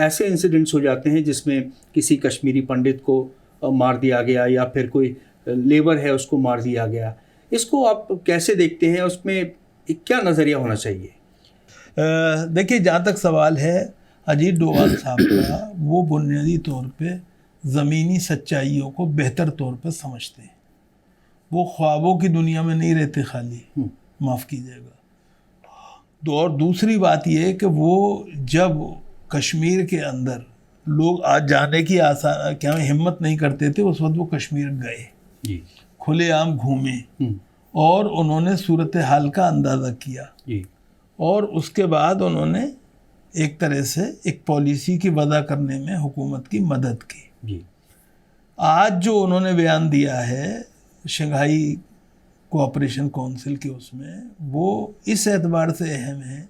ایسے انسیڈنٹس ہو جاتے ہیں جس میں کسی کشمیری پنڈت کو مار دیا گیا یا پھر کوئی لیبر ہے اس کو مار دیا گیا. اس کو آپ کیسے دیکھتے ہیں؟ اس میں کیا نظریہ ہونا چاہیے؟ دیکھیے جہاں تک سوال ہے اجیت ڈوبھال صاحب کا، وہ بنیادی طور پہ زمینی سچائیوں کو بہتر طور پہ سمجھتے ہیں. وہ خوابوں کی دنیا میں نہیں رہتے خالی، معاف کیجیے گا. اور دوسری بات یہ کہ وہ جب کشمیر کے اندر لوگ آج جانے کی کیا ہمت نہیں کرتے تھے، اس وقت وہ کشمیر گئے، کھلے عام گھومے اور انہوں نے صورتحال کا اندازہ کیا، اور اس کے بعد انہوں نے ایک طرح سے ایک پالیسی کی وضع کرنے میں حکومت کی مدد کی. آج جو انہوں نے بیان دیا ہے شنگھائی کوآپریشن کونسل کے، اس میں وہ اس اعتبار سے اہم ہے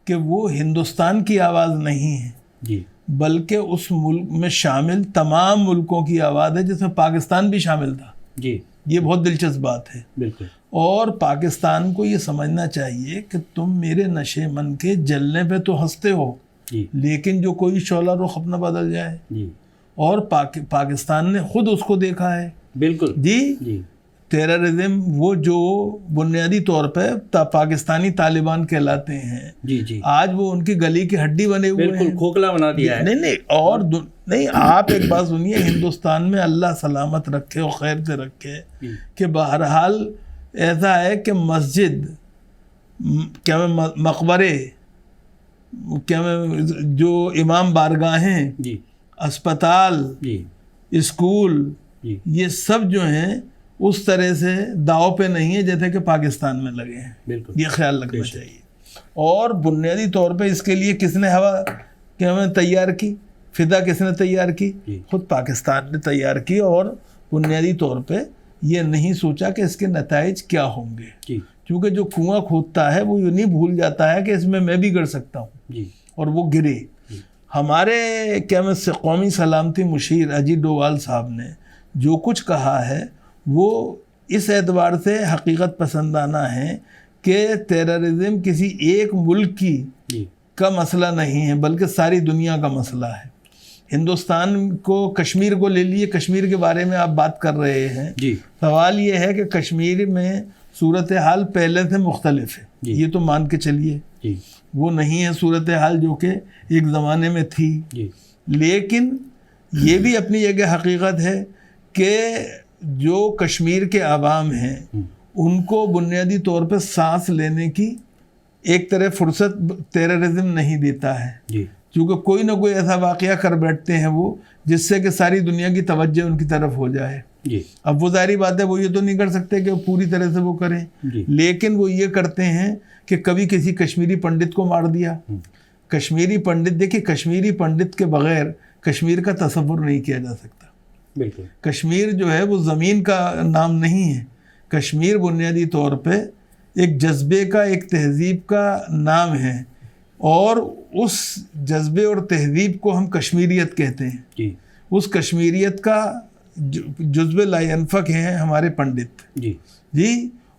کہ وہ ہندوستان کی آواز نہیں ہے، بلکہ اس ملک میں شامل تمام ملکوں کی آواز ہے، جس میں پاکستان بھی شامل تھا. یہ بہت دلچسپ بات ہے. بالکل. اور پاکستان کو یہ سمجھنا چاہیے کہ تم میرے نشے من کے جلنے پہ تو ہنستے ہو، لیکن جو کوئی شعلہ رخ اپنا بدل جائے. اور پاکستان نے خود اس کو دیکھا ہے. بالکل. جی ٹیررزم وہ جو بنیادی طور پہ پاکستانی طالبان کہلاتے ہیں، آج وہ ان کی گلی کی ہڈی بنے ہوئے ہیں، بالکل کھوکھلا بنا دیا ہے. نہیں اور نہیں، آپ ایک بات سنیے، ہندوستان میں اللہ سلامت رکھے اور خیر سے رکھے کہ بہرحال ایسا ہے کہ مسجد، کیا مقبرے، کیا جو امام بارگاہیں، اسپتال، اسکول، یہ سب جو ہیں اس طرح سے داؤ پہ نہیں ہے جیسے کہ پاکستان میں لگے ہیں. بالکل. یہ خیال رکھنا چاہیے. اور بنیادی طور پہ اس کے لیے کس نے ہوا کیا تیار کی، فضا کس نے تیار کی؟ خود پاکستان نے تیار کی. اور بنیادی طور پہ یہ نہیں سوچا کہ اس کے نتائج کیا ہوں گے، کیونکہ جو کنواں کھودتا ہے وہ یہ نہیں بھول جاتا ہے کہ اس میں بھی گر سکتا ہوں، اور وہ گرے. ہمارے قومی سلامتی مشیر اجیت ڈوبھال صاحب نے جو کچھ کہا ہے وہ اس اعتبار سے حقیقت پسندانہ ہے کہ ٹیررزم کسی ایک ملک کی کا مسئلہ نہیں ہے، بلکہ ساری دنیا کا مسئلہ ہے. ہندوستان کو، کشمیر کو لے لیے، کشمیر کے بارے میں آپ بات کر رہے ہیں. سوال یہ ہے کہ کشمیر میں صورتحال پہلے سے مختلف ہے، یہ تو مان کے چلیے. وہ نہیں ہے صورتحال جو کہ ایک زمانے میں تھی. لیکن یہ بھی اپنی جگہ حقیقت ہے کہ جو کشمیر کے عوام ہیں ان کو بنیادی طور پہ سانس لینے کی ایک طرح فرصت ٹیررزم نہیں دیتا ہے، کیونکہ کوئی نہ کوئی ایسا واقعہ کر بیٹھتے ہیں وہ جس سے کہ ساری دنیا کی توجہ ان کی طرف ہو جائے. اب وہ ظاہری بات ہے، وہ یہ تو نہیں کر سکتے کہ پوری طرح سے وہ کریں، لیکن وہ یہ کرتے ہیں کہ کبھی کسی کشمیری پنڈت کو مار دیا. کشمیری پنڈت، دیکھیں کشمیری پنڈت کے بغیر کشمیر کا تصور نہیں کیا جا سکتا. بالکل. کشمیر جو ہے وہ زمین کا نام نہیں ہے، کشمیر بنیادی طور پہ ایک جذبے کا، ایک تہذیب کا نام ہے، اور اس جذبے اور تہذیب کو ہم کشمیریت کہتے ہیں. اس کشمیریت کا جزو لا ينفک ہیں ہمارے پنڈت.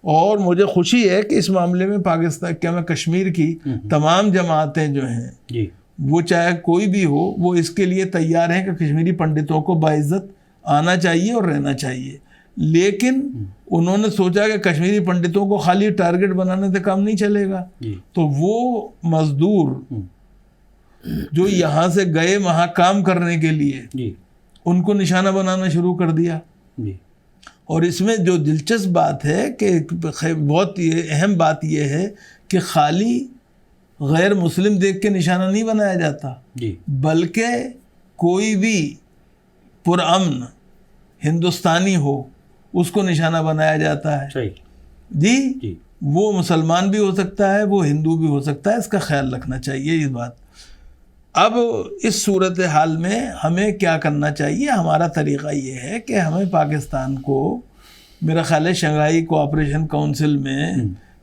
اور مجھے خوشی ہے کہ اس معاملے میں پاکستان کشمیر کی تمام جماعتیں جو ہیں وہ چاہے کوئی بھی ہو، وہ اس کے لیے تیار ہیں کہ کشمیری پنڈتوں کو باعزت آنا چاہیے اور رہنا چاہیے. لیکن انہوں نے سوچا کہ کشمیری پنڈتوں کو خالی ٹارگٹ بنانے سے کام نہیں چلے گا، تو وہ مزدور جو یہاں سے گئے وہاں کام کرنے کے لیے ان کو نشانہ بنانا شروع کر دیا. اور اس میں جو دلچسپ بات ہے کہ بہت اہم بات یہ ہے کہ خالی غیر مسلم دیکھ کے نشانہ نہیں بنایا جاتا، بلکہ کوئی بھی پرامن ہندوستانی ہو اس کو نشانہ بنایا جاتا ہے. وہ مسلمان بھی ہو سکتا ہے، وہ ہندو بھی ہو سکتا ہے. اس کا خیال رکھنا چاہیے یہ بات. اب اس صورتحال میں ہمیں کیا کرنا چاہیے؟ ہمارا طریقہ یہ ہے کہ ہمیں پاکستان کو، میرا خیال ہے شنگھائی کوآپریشن کونسل میں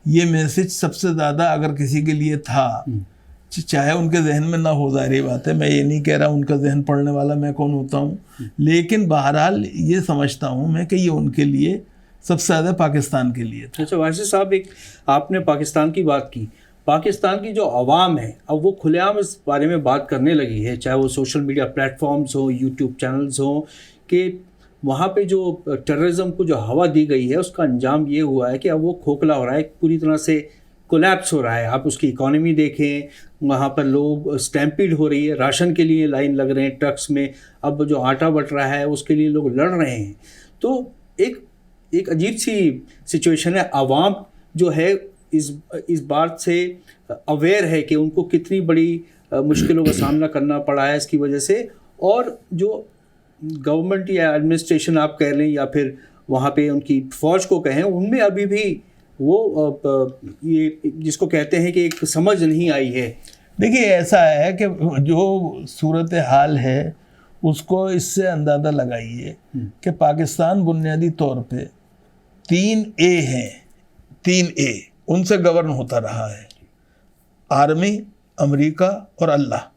یہ میسج سب سے زیادہ اگر کسی کے لیے تھا، چاہے ان کے ذہن میں نہ ہو، ظاہری بات ہے، میں یہ نہیں کہہ رہا ان کا ذہن پڑھنے والا میں کون ہوتا ہوں، لیکن بہرحال یہ سمجھتا ہوں میں کہ یہ ان کے لیے سب سے زیادہ پاکستان کے لیے تھا. اچھا واسف صاحب، ایک آپ نے پاکستان کی بات کی، پاکستان کی جو عوام ہے اب وہ کھلے عام اس بارے میں بات کرنے لگی ہے، چاہے وہ سوشل میڈیا پلیٹ فارمز ہوں، یوٹیوب چینلز ہوں، کہ وہاں پہ جو ٹیررزم کو جو ہوا دی گئی ہے اس کا انجام یہ ہوا ہے کہ اب وہ کھوکھلا ہو رہا ہے، پوری طرح سے کولیپس ہو رہا ہے. آپ اس کی اکانومی دیکھیں، وہاں پر لوگ اسٹیمپیڈ ہو رہی ہے، راشن کے لیے لائن لگ رہے ہیں ٹرکس میں، اب جو آٹا بٹ رہا ہے اس کے لیے لوگ لڑ رہے ہیں. تو ایک عجیب سی سچویشن ہے. عوام جو ہے اس بات سے اویئر ہے کہ ان کو کتنی بڑی مشکلوں کا سامنا کرنا پڑا ہے اس کی وجہ سے، اور جو گورنمنٹ یا ایڈمنسٹریشن آپ کہہ لیں یا پھر وہاں پہ ان کی فوج کو کہیں، ان میں ابھی بھی وہ یہ جس کو کہتے ہیں کہ ایک سمجھ نہیں آئی ہے. دیکھیے ایسا ہے کہ جو صورت حال ہے اس کو اس سے اندازہ لگائیے کہ پاکستان بنیادی طور پہ 3A ہیں، 3A ان سے گورن ہوتا رہا ہے: آرمی، امریکہ اور اللہ.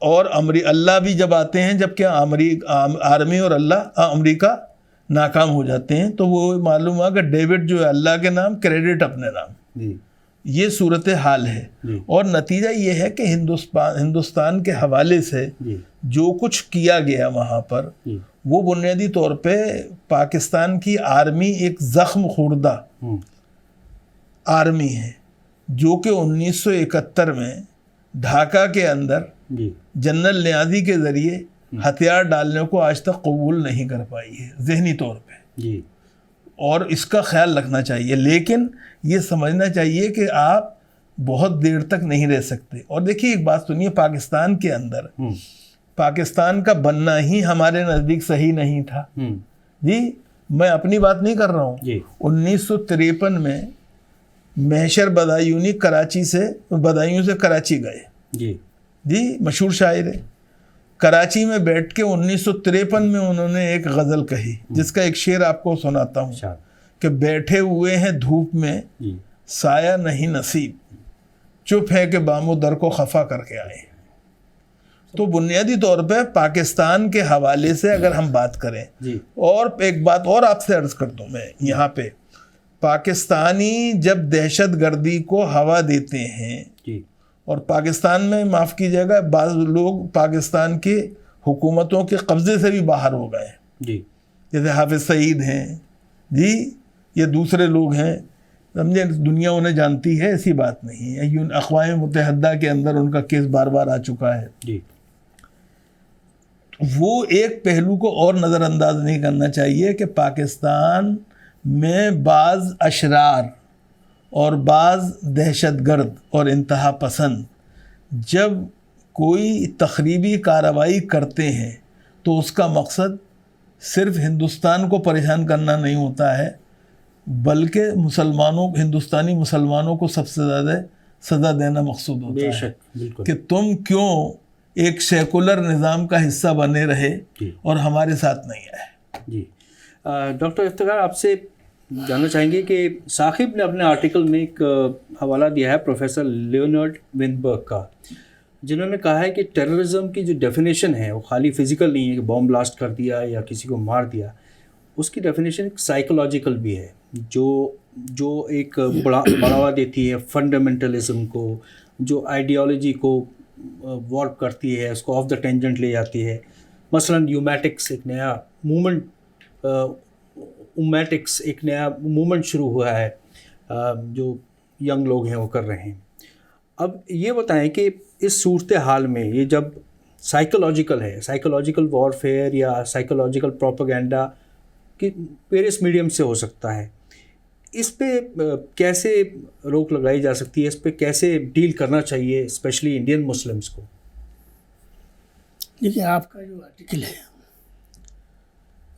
اور اللہ بھی جب آتے ہیں جب کہ آرمی اور امریکہ ناکام ہو جاتے ہیں تو وہ معلوم ہوا کہ ڈیوڈ جو ہے اللہ کے نام، کریڈٹ اپنے نام. یہ صورت حال ہے. اور نتیجہ یہ ہے کہ ہندوستان کے حوالے سے جو کچھ کیا گیا وہاں پر وہ بنیادی طور پہ پاکستان کی آرمی ایک زخم خوردہ آرمی ہے جو کہ 1971 میں ڈھاکہ کے اندر جنرل نیازی کے ذریعے ہتھیار ڈالنے کو آج تک قبول نہیں کر پائی ہے ذہنی طور پہ. اور اس کا خیال رکھنا چاہیے، لیکن یہ سمجھنا چاہیے کہ آپ بہت دیر تک نہیں رہ سکتے. اور دیکھیے ایک بات سنیے، پاکستان کے اندر پاکستان کا بننا ہی ہمارے نزدیک صحیح نہیں تھا. جی میں اپنی بات نہیں کر رہا ہوں. 1953 میں محشر بدایونی بدایوں سے کراچی گئے. جی مشہور شاعر ہے. کراچی میں بیٹھ کے 1953 میں انہوں نے ایک غزل کہی جس کا ایک شعر آپ کو سناتا ہوں کہ بیٹھے ہوئے ہیں دھوپ میں سایہ نہیں نصیب، چپ ہے کہ بام و در کو خفا کر کے آئے. تو بنیادی طور پہ پاکستان کے حوالے سے اگر ہم بات کریں، اور ایک بات اور آپ سے عرض کر دوں میں یہاں پہ، پاکستانی جب دہشت گردی کو ہوا دیتے ہیں، اور پاکستان میں معاف کیجیے گا بعض لوگ پاکستان کے حکومتوں کے قبضے سے بھی باہر ہو گئے ہیں، جیسے حافظ سعید ہیں جی، یہ دوسرے لوگ ہیں، سمجھے، دنیا انہیں جانتی ہے، ایسی بات نہیں ہے. اقوام متحدہ کے اندر ان کا کیس بار بار آ چکا ہے. وہ ایک پہلو کو اور نظر انداز نہیں کرنا چاہیے کہ پاکستان میں بعض اشرار اور بعض دہشت گرد اور انتہا پسند جب کوئی تخریبی کارروائی کرتے ہیں تو اس کا مقصد صرف ہندوستان کو پریشان کرنا نہیں ہوتا ہے، بلکہ ہندوستانی مسلمانوں کو سب سے زیادہ سزا دینا مقصود ہوتا ہے کہ تم کیوں ایک سیکولر نظام کا حصہ بنے رہے اور ہمارے ساتھ نہیں آئے. ڈاکٹر افتخار آپ سے جاننا چاہیں گے کہ ثاقب نے اپنے آرٹیکل میں ایک حوالہ دیا ہے پروفیسر لیونارڈ ونبرگ کا، جنہوں نے کہا ہے کہ ٹیررزم کی جو ڈیفینیشن ہے وہ خالی فزیکل نہیں ہے کہ بام بلاسٹ کر دیا یا کسی کو مار دیا، اس کی ڈیفینیشن ایک سائیکولوجیکل بھی ہے جو ایک بڑھاوا دیتی ہے فنڈامنٹلزم کو، جو آئیڈیالوجی کو وارپ کرتی ہے، اس کو آف دا ٹینجنٹ لے جاتی ہے. مثلا یومیٹکس ایک نیا موومنٹ شروع ہوا ہے جو ینگ لوگ ہیں وہ کر رہے ہیں. اب یہ بتائیں کہ اس صورتحال میں یہ جب سائیکولوجیکل ہے، سائیکولوجیکل وارفیئر یا سائیکولوجیکل پروپیگنڈا کہ ویریس میڈیم سے ہو سکتا ہے، اس پہ کیسے روک لگائی جا سکتی ہے، اس پہ کیسے ڈیل کرنا چاہیے اسپیشلی انڈین مسلمس کو؟ دیکھیے آپ کا جو آرٹیکل ہے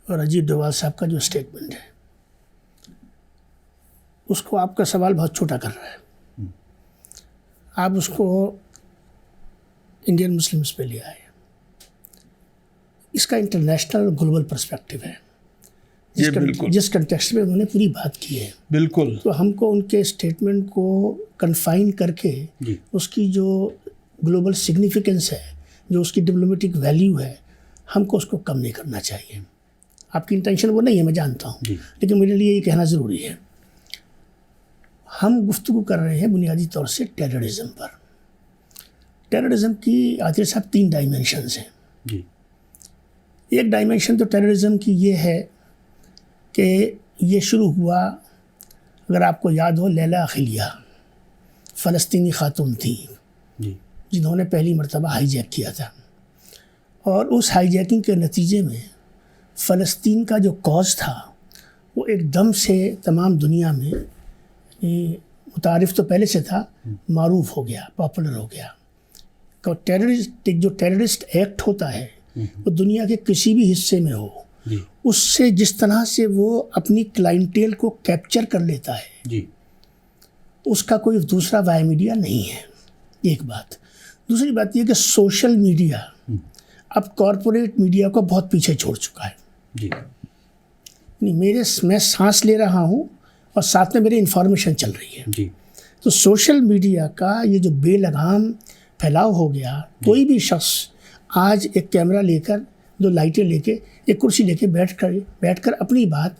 اور اجیت ڈوبھال صاحب کا جو اسٹیٹمنٹ ہے اس کو آپ کا سوال بہت چھوٹا کر رہا ہے. آپ اس کو انڈین مسلمس پہ لے آئے. اس کا انٹرنیشنل گلوبل پرسپیکٹیو ہے جس کنٹیکسٹ میں انہوں نے پوری بات کی ہے. بالکل. تو ہم کو ان کے اسٹیٹمنٹ کو کنفائن کر کے اس کی جو گلوبل سگنیفیکنس ہے، جو اس کی ڈپلومیٹک ویلیو ہے، ہم کو اس کو کم نہیں کرنا چاہیے. آپ کی انٹینشن وہ نہیں ہے، میں جانتا ہوں، لیکن میرے لیے یہ کہنا ضروری ہے. ہم گفتگو کر رہے ہیں بنیادی طور سے ٹیررزم پر. ٹیررزم کی عاطف صاحب 3 ڈائمینشنز ہیں. جی. ایک ڈائمینشن تو ٹیررزم کی یہ ہے کہ یہ شروع ہوا، اگر آپ کو یاد ہو، لیلا اخیلیہ فلسطینی خاتون تھیں جی. جنہوں نے پہلی مرتبہ ہائی جیک کیا تھا، اور اس ہائی جیکنگ کے نتیجے میں فلسطین کا جو کاز تھا وہ ایک دم سے تمام دنیا میں متعارف تو پہلے سے تھا، معروف ہو گیا، پاپولر ہو گیا. جو ٹیررسٹ ایکٹ ہوتا ہے وہ دنیا کے کسی بھی حصے میں ہو، جی. اس سے جس طرح سے وہ اپنی کلائنٹیل کو کیپچر کر لیتا ہے، جی. اس کا کوئی دوسرا وائی میڈیا نہیں ہے. ایک بات. دوسری بات یہ کہ سوشل میڈیا اب کارپوریٹ میڈیا کو بہت پیچھے چھوڑ چکا ہے. جی. میں سانس لے رہا ہوں اور ساتھ میں میری انفارمیشن چل رہی ہے. جی. تو سوشل میڈیا کا یہ جو بے لگام پھیلاؤ ہو گیا، کوئی بھی شخص آج ایک کیمرہ لے کر، 2 لائٹیں لے کے، ایک کرسی لے کے بیٹھ کر اپنی بات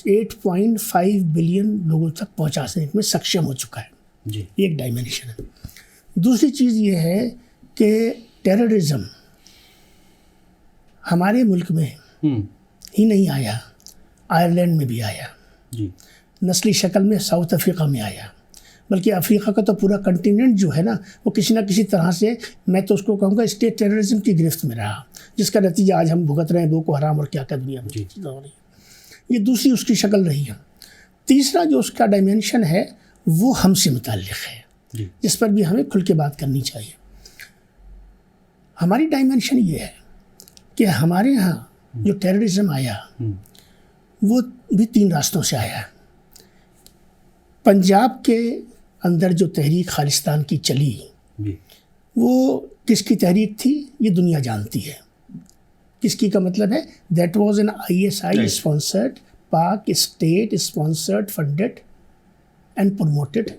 8.5 بلین لوگوں تک پہنچانے میں سکشم ہو چکا ہے. جی. ایک ڈائمینشن ہے. دوسری چیز یہ ہے کہ ٹیررزم ہمارے ملک میں ہی نہیں آیا، آئرلینڈ میں بھی آیا، جی. نسلی شکل میں ساؤتھ افریقہ میں آیا، بلکہ افریقہ کا تو پورا کنٹیننٹ جو ہے نا وہ کسی نہ کسی طرح سے، میں تو اس کو کہوں گا، اسٹیٹ ٹیررزم کی گرفت میں رہا، جس کا نتیجہ آج ہم بھگت رہے ہیں، بوکو حرام اور کیا دنیا میں چیزیں ہو رہی ہیں. یہ دوسری اس کی شکل رہی ہے. تیسرا جو اس کا ڈائمینشن ہے وہ ہم سے متعلق ہے، جی. جس پر بھی ہمیں کھل کے بات کرنی چاہیے. ہماری ڈائمینشن یہ ہے کہ ہمارے ہاں جو ٹیررزم آیا وہ بھی 3 راستوں سے آیا. پنجاب کے اندر جو تحریک خالصتان کی چلی، جی. وہ کس کی تحریک تھی یہ دنیا جانتی ہے. کس کی کا مطلب ہے that was an ISI sponsored, Pak state sponsored, funded and promoted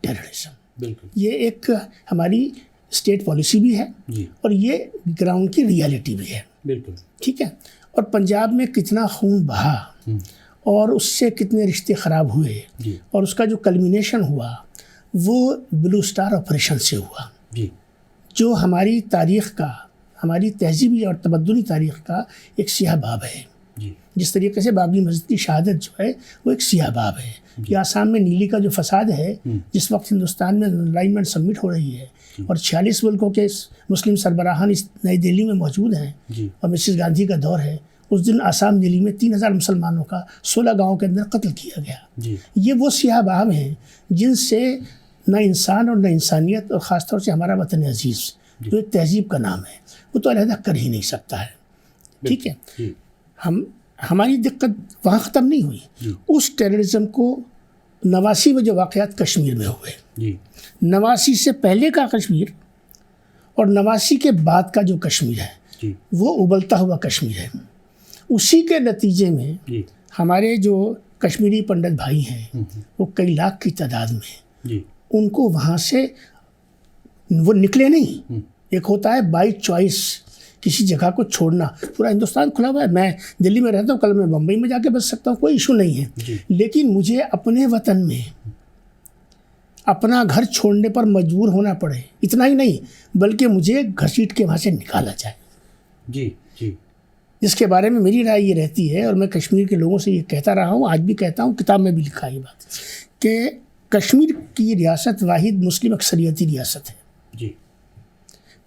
terrorism. بالکل. یہ ایک ہماری اسٹیٹ پالیسی بھی ہے، جی. اور یہ گراؤنڈ کی ریالٹی بھی ہے. بالکل. ٹھیک ہے. اور پنجاب میں کتنا خون بہا اور اس سے کتنے رشتے خراب ہوئے، جی. اور اس کا جو کلمینیشن ہوا وہ بلو سٹار آپریشن سے ہوا، جی. جو ہماری تاریخ کا، ہماری تہذیبی اور تمدنی تاریخ کا ایک سیاہ باب ہے. جی. جس طریقے سے بابری مسجد کی شہادت جو ہے وہ ایک سیاہ باب ہے. یہ آسام میں نیلی کا جو فساد ہے، جس وقت ہندوستان میں الائنمنٹ سبمٹ ہو رہی ہے اور 46 ملکوں کے مسلم سربراہان اس نئی دہلی میں موجود ہیں، جی. اور مسز گاندھی کا دور ہے، اس دن آسام دہلی میں 3000 مسلمانوں کا 16 گاؤں کے اندر قتل کیا گیا. جی. یہ وہ سیاہ باب ہیں جن سے نہ انسان اور نہ انسانیت، اور خاص طور سے ہمارا وطن عزیز جو ایک تہذیب کا نام ہے، وہ تو علیحدہ کر ہی نہیں سکتا ہے. ٹھیک ہے. جی. ہماری دقت وہاں ختم نہیں ہوئی. جی. اس ٹیررزم کو 89 میں جو واقعات کشمیر میں ہوئے، جی. 89 سے پہلے کا کشمیر اور 89 کے بعد کا جو کشمیر ہے، جی. وہ ابلتا ہوا کشمیر ہے. اسی کے نتیجے میں جی. ہمارے جو کشمیری پنڈت بھائی ہیں وہ کئی لاکھ کی تعداد میں، جی. ان کو وہاں سے وہ نکلے نہیں. ایک ہوتا ہے بائی چوائس کسی جگہ کو چھوڑنا. پورا ہندوستان کھلا ہوا ہے، میں دلی میں رہتا ہوں، کل میں بمبئی میں جا کے بس سکتا ہوں، کوئی ایشو نہیں ہے. جی. لیکن مجھے اپنے وطن میں اپنا گھر چھوڑنے پر مجبور ہونا پڑے، اتنا ہی نہیں بلکہ مجھے گھسیٹ کے وہاں سے نکالا جائے. جی. جی. جس کے بارے میں میری رائے یہ رہتی ہے، اور میں کشمیر کے لوگوں سے یہ کہتا رہا ہوں، آج بھی کہتا ہوں، کتاب میں بھی لکھا ہے یہ بات، کہ کشمیر کی ریاست واحد مسلم اکثریتی ریاست ہے. جی.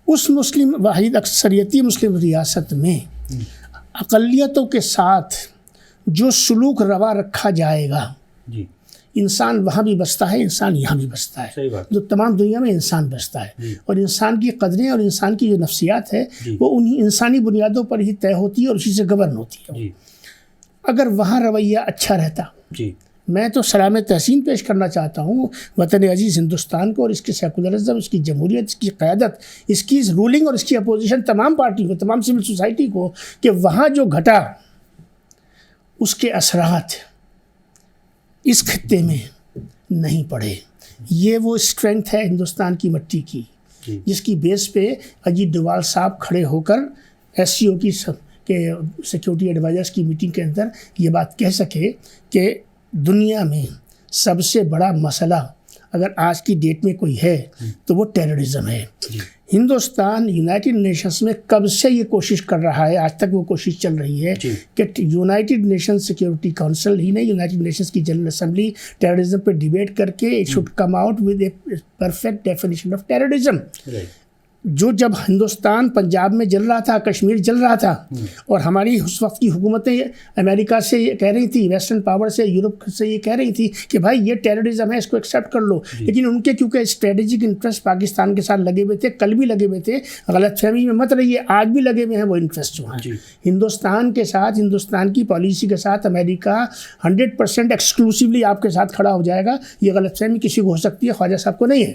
اس واحد اکثریتی مسلم ریاست میں اقلیتوں کے ساتھ جو سلوک روا رکھا جائے گا، جی. انسان وہاں بھی بستا ہے، انسان یہاں بھی بستا ہے. صحیح بات. جو تمام دنیا میں انسان بستا ہے. جی. اور انسان کی قدریں اور انسان کی جو نفسیات ہے جی. وہ انہی انسانی بنیادوں پر ہی طے ہوتی ہے اور اسی سے گورن ہوتی ہے. جی. اگر وہاں رویہ اچھا رہتا، جی. میں تو سلام تحسین پیش کرنا چاہتا ہوں وطن عزیز ہندوستان کو، اور اس کی سیکولرزم، اس کی جمہوریت، اس کی قیادت، اس کی رولنگ اور اس کی اپوزیشن، تمام پارٹی کو، تمام سول سوسائٹی کو، کہ وہاں جو گھٹا اس کے اثرات اس خطے میں نہیں پڑے. یہ وہ اسٹرینتھ ہے ہندوستان کی مٹی کی، جی. جس کی بیس پہ اجیت ڈوبھال صاحب کھڑے ہو کر SCO کی سیکیورٹی ایڈوائزرز کی میٹنگ کے اندر یہ بات کہہ سکے کہ دنیا میں سب سے بڑا مسئلہ اگر آج کی ڈیٹ میں کوئی ہے تو وہ ٹیررزم ہے. ہندوستان یونائٹڈ نیشنز میں کب سے یہ کوشش کر رہا ہے, آج تک وہ کوشش چل رہی ہے کہ یونائٹڈ نیشن سیکیورٹی کاؤنسل ہی نہیں, یونائٹڈ نیشنز کی جنرل اسمبلی ٹیررزم پہ ڈیبیٹ کر کے it should come out with a perfect definition of terrorism. جب ہندوستان پنجاب میں جل رہا تھا, کشمیر جل رہا تھا, اور ہماری اس وقت کی حکومتیں امریکہ سے یہ کہہ رہی تھی, ویسٹرن پاور سے, یورپ سے یہ کہہ رہی تھی کہ بھائی یہ ٹیررزم ہے, اس کو ایکسیپٹ کر لو, لیکن ان کے کیونکہ اسٹریٹجک انٹرسٹ پاکستان کے ساتھ لگے ہوئے تھے, کل بھی لگے ہوئے تھے, غلط فہمی میں مت رہیے, آج بھی لگے ہوئے ہیں وہ انٹرسٹ جو ہیں. ہندوستان کے ساتھ, ہندوستان کی پالیسی کے ساتھ امریکہ 100% ایکسکلوسیولی آپ کے ساتھ کھڑا ہو جائے گا, یہ غلط فہمی کسی کو ہو سکتی ہے, خواجہ صاحب کو نہیں ہے.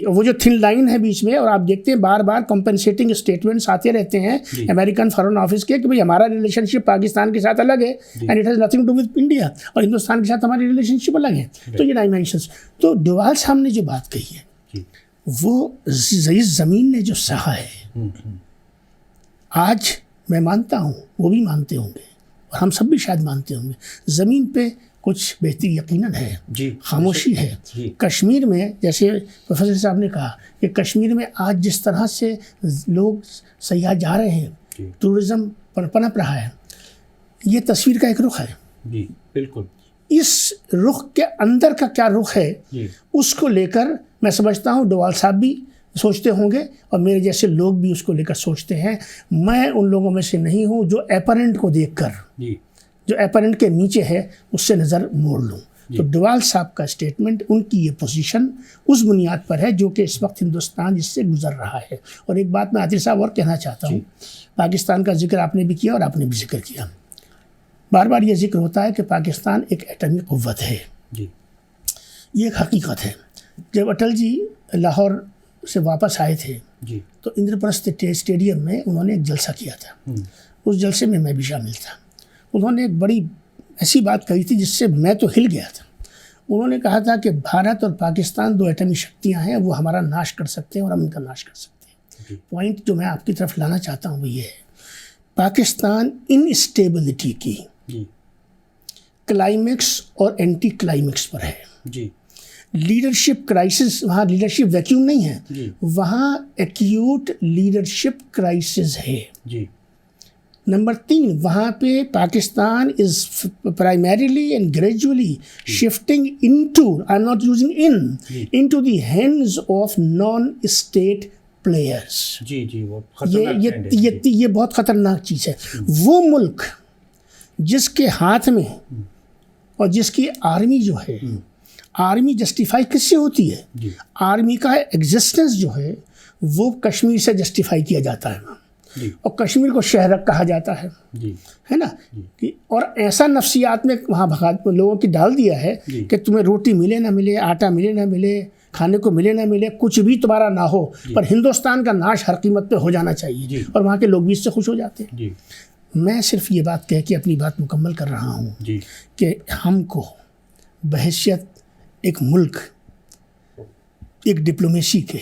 وہ جو تھن لائن ہے بیچ میں, اور آپ دیکھتے ہیں بار بار کمپنسیٹنگ اسٹیٹمنٹس آتے رہتے ہیں امریکن فارن آفس کے کہ بھئی ہمارا ریلیشن شپ پاکستان کے ساتھ الگ ہے, and it has nothing to with India, اور ہندوستان کے ساتھ ہماری ریلیشن شپ الگ ہے. تو یہ ڈائمینشنس, تو ڈوال صاحب نے جو بات کہی ہے وہ اس زمین نے جو سہا ہے, آج میں مانتا ہوں, وہ بھی مانتے ہوں گے, اور ہم سب بھی شاید مانتے ہوں گے, زمین پہ کچھ بہتری یقیناً ہے, خاموشی ہے. کشمیر میں جیسے پروفیسر صاحب نے کہا کہ کشمیر میں آج جس طرح سے لوگ سیاح جا رہے ہیں, ٹورزم پنپ رہا ہے, یہ تصویر کا ایک رخ ہے. جی بالکل. اس رخ کے اندر کا کیا رخ ہے, اس کو لے کر میں سمجھتا ہوں ڈوال صاحب بھی سوچتے ہوں گے, اور میرے جیسے لوگ بھی اس کو لے کر سوچتے ہیں. میں ان لوگوں میں سے نہیں ہوں جو ایپرنٹ کو دیکھ کر, جو ایپرنٹ کے نیچے ہے, اس سے نظر موڑ لوں. تو ڈوال صاحب کا اسٹیٹمنٹ, ان کی یہ پوزیشن اس بنیاد پر ہے جو کہ اس وقت ہندوستان جس سے گزر رہا ہے. اور ایک بات میں عادل صاحب اور کہنا چاہتا ہوں, پاکستان کا ذکر آپ نے بھی کیا اور آپ نے بھی ذکر کیا, بار بار یہ ذکر ہوتا ہے کہ پاکستان ایک ایٹمی قوت ہے. یہ ایک حقیقت ہے. جب اٹل جی لاہور سے واپس آئے تھے تو اندر پرست اسٹیڈیم میں انہوں نے ایک جلسہ کیا تھا. اس جلسے میں بھی شامل تھا. انہوں نے ایک بڑی ایسی بات کہی تھی جس سے میں تو ہل گیا تھا. انہوں نے کہا تھا کہ بھارت اور پاکستان 2 ایٹمی شکتیاں ہیں, وہ ہمارا ناش کر سکتے ہیں اور ہم ان کا ناش کر سکتے ہیں. پوائنٹ جو میں آپ کی طرف لانا چاہتا ہوں وہ یہ ہے, پاکستان انسٹیبلٹی کی کلائمیکس اور اینٹی کلائمیکس پر ہے. لیڈرشپ کرائسس, وہاں لیڈرشپ ویکیوم نہیں ہے, وہاں ایکیوٹ لیڈرشپ کرائسس ہے. نمبر 3, وہاں پہ Pakistan is primarily and gradually shifting into, I am not using into the hands of non state players. یہ بہت خطرناک چیز ہے. وہ ملک جس کے ہاتھ میں اور جس کی آرمی جو ہے, آرمی جسٹیفائی کس سے ہوتی ہے, آرمی کا ایگزسٹنس جو ہے وہ کشمیر سے جسٹیفائی کیا جاتا ہے, اور کشمیر کو شہرک کہا جاتا ہے نا. اور ایسا نفسیات میں وہاں لوگوں کی ڈال دیا ہے کہ تمہیں روٹی ملے نہ ملے, آٹا ملے نہ ملے, کھانے کو ملے نہ ملے, کچھ بھی تمہارا نہ ہو, پر ہندوستان کا ناش ہر قیمت پہ ہو جانا چاہیے, اور وہاں کے لوگ بھی اس سے خوش ہو جاتے ہیں. میں صرف یہ بات کہہ کے اپنی بات مکمل کر رہا ہوں کہ ہم کو بحیثیت ایک ملک, ایک ڈپلومیسی کے,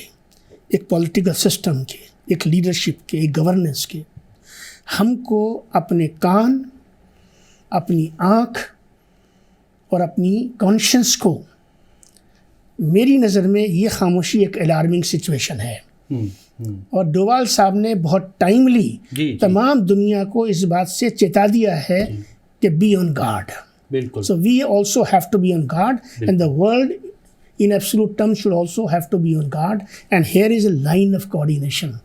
ایک پولیٹیکل سسٹم کے, ایک لیڈرشپ کے, ایک گورننس کے, ہم کو اپنے کان, اپنی آنکھ اور اپنی کانشنس کو, میری نظر میں یہ خاموشی ایک الارمنگ سچویشن ہے. اور ڈووال صاحب نے بہت ٹائملی تمام دنیا کو اس بات سے چتا دیا ہے کہ be on guard. So we also have to be on guard, and the world in absolute terms should also have to be on guard. And here is a line of coordination